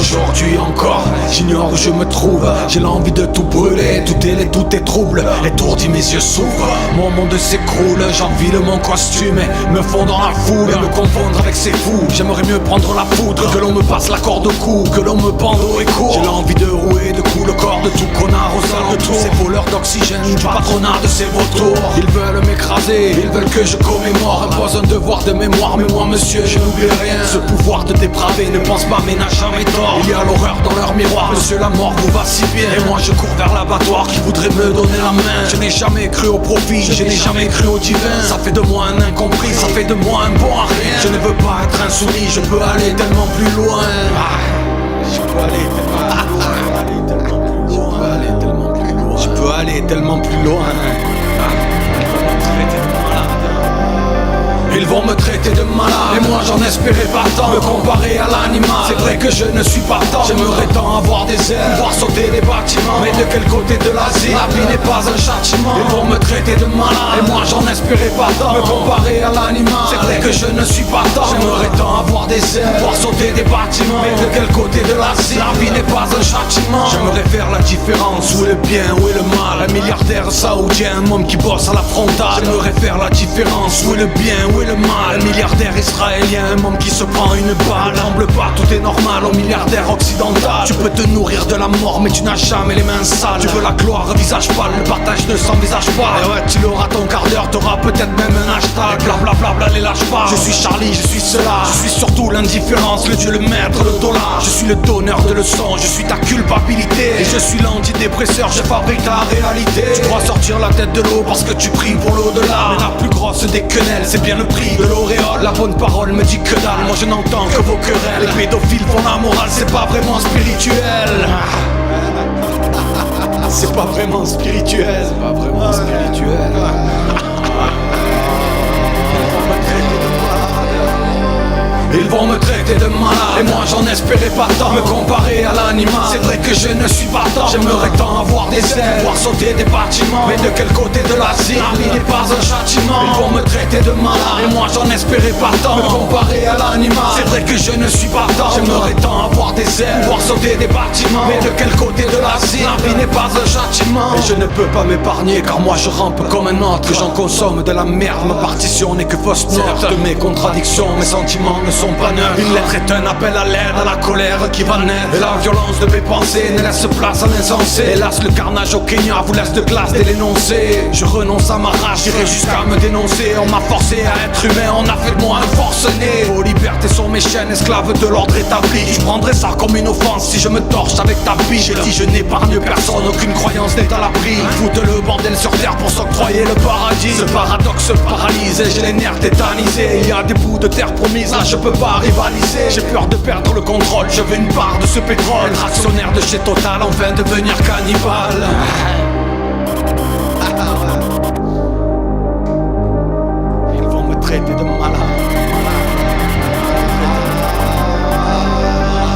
Aujourd'hui encore, j'ignore où je me trouve. J'ai l'envie de tout brûler, tout est trouble. Étourdi, mes yeux s'ouvrent, mon monde s'écroule. J'envie de mon costume et me fond dans la foule, me confondre avec ces fous. J'aimerais mieux prendre la poudre, que l'on me passe la corde au cou, que l'on me pende au écho. J'ai l'envie de rouer de coups le corps de tout connard aux alentours. Ces voleurs d'oxygène, du patronat de ces vautours. Ils veulent m'écraser, ils veulent que je commémore. Impose un devoir de mémoire, mais moi monsieur, je n'oublie rien. Ce pouvoir de dépraver ne pense pas mais n'a jamais tort. Il y a l'horreur dans leur miroir, monsieur la mort vous va si bien. Et moi je cours vers l'abattoir qui voudrait me donner la main. Je n'ai jamais cru au profit, je n'ai jamais cru au divin. Ça fait de moi un incompris, ça fait de moi un bon à rien. Je ne veux pas être insoumis, je peux aller tellement plus loin. Je peux aller tellement plus loin. Je peux aller tellement plus loin. Ils vont me traiter de malade, et moi j'en espérais pas tant. Me comparer à l'animal, c'est vrai que je ne suis pas tant. J'aimerais tant avoir des ailes, pouvoir sauter des bâtiments. Mais de quel côté de l'asile, la vie n'est pas un châtiment. Ils vont me traiter de malade, et moi j'en espérais pas tant. Me comparer à l'animal, c'est vrai que je ne suis pas tant. J'aimerais tant avoir des ailes, pouvoir sauter des bâtiments. Mais de quel côté de l'asile, la vie n'est pas un châtiment. J'aimerais faire la différence, où est le bien, où est le mal. Un milliardaire saoudien, un homme qui bosse à la frontale. J'aimerais faire la différence, où est le bien, où est le mal. Un milliardaire israélien, un homme qui se prend une balle. Tremble pas, tout est normal au milliardaire occidental. Tu peux te nourrir de la mort mais tu n'as jamais les mains sales. Tu veux la gloire, visage pâle, le partage ne s'envisage pas. Et ouais, tu l'auras ton quart d'heure, t'auras peut-être même un hashtag. Blablabla, les lâche pas. Je suis Charlie, je suis cela. Je suis surtout l'indifférence, le dieu, le maître, le dollar. Je suis le donneur de leçons, je suis ta culpabilité. Et je suis l'antidépresseur, je fabrique ta réalité. Tu crois sortir la tête de l'eau parce que tu pries pour l'au-delà. Mais la plus grosse des quenelles, c'est bien le prix de l'auréole. La bonne parole me dit que dalle, moi je n'entends que vos querelles. Les pédophiles font la morale, c'est pas vraiment spirituel. C'est pas vraiment spirituel. C'est pas vraiment spirituel. Ils vont me traiter de malade, et moi j'en espérais pas tant. Me comparer à l'animal, c'est vrai que je ne suis pas tant. J'aimerais tant avoir des ailes, pouvoir sauter des bâtiments. Mais de quel côté de l'asile, la vie n'est pas un châtiment. Ils vont me traiter de malade, et moi j'en espérais pas tant. Me comparer à l'animal, c'est vrai que je ne suis pas tant. J'aimerais tant avoir des ailes, pouvoir sauter des bâtiments. Mais de quel côté de l'asile, la vie n'est pas un châtiment. Et je ne peux pas m'épargner, car moi je rampe comme un autre. Que j'en consomme de la merde, ma partition n'est que fausse note. De mes contradictions, mes sentiments ne sont pas neufs. Une lettre est un appel à l'aide, à la colère qui va naître. Et la violence de mes pensées ne laisse place à l'insensé. Hélas, le carnage au Kenya vous laisse de glace dès l'énoncé. Je renonce à ma rage, j'irai jusqu'à me dénoncer. On m'a forcé à être humain, on a fait de moi un forcené. Vos libertés sont mes chaînes, esclaves de l'ordre établi. Je prendrais ça comme une offense si je me torche avec ta bille. J'ai dit je n'épargne personne, aucune croyance n'est à l'abri. Foutent le bordel sur terre pour s'octroyer le paradis. Ce paradoxe paralysé, j'ai les nerfs tétanisés. Il y a des bouts de terre promises, là je peux pas rivaliser. J'ai peur de perdre le contrôle, je veux une part de ce pétrole. Être actionnaire de chez Total, enfin devenir cannibale. Ils vont me traiter de malade.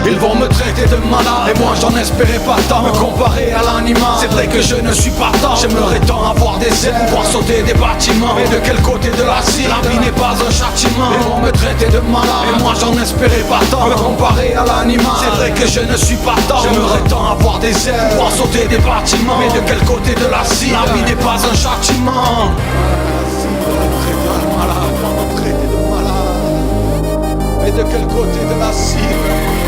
Ils vont me traiter de malade, et moi j'en espérais pas tant. Me comparer à l'animal, c'est vrai que je ne suis pas tant. J'aimerais tant avoir des ailes, pouvoir sauter des bâtiments. Mais de quel côté de l'asile, la vie n'est pas un châtiment. Ils vont me traiter de malade, et moi j'en espérais pas tant. Me comparer à l'animal, c'est vrai que je ne suis pas tant. J'aimerais tant avoir des ailes, pouvoir sauter des bâtiments. Mais de quel côté de l'asile, la vie n'est pas un châtiment. Mais de quel côté de la cible?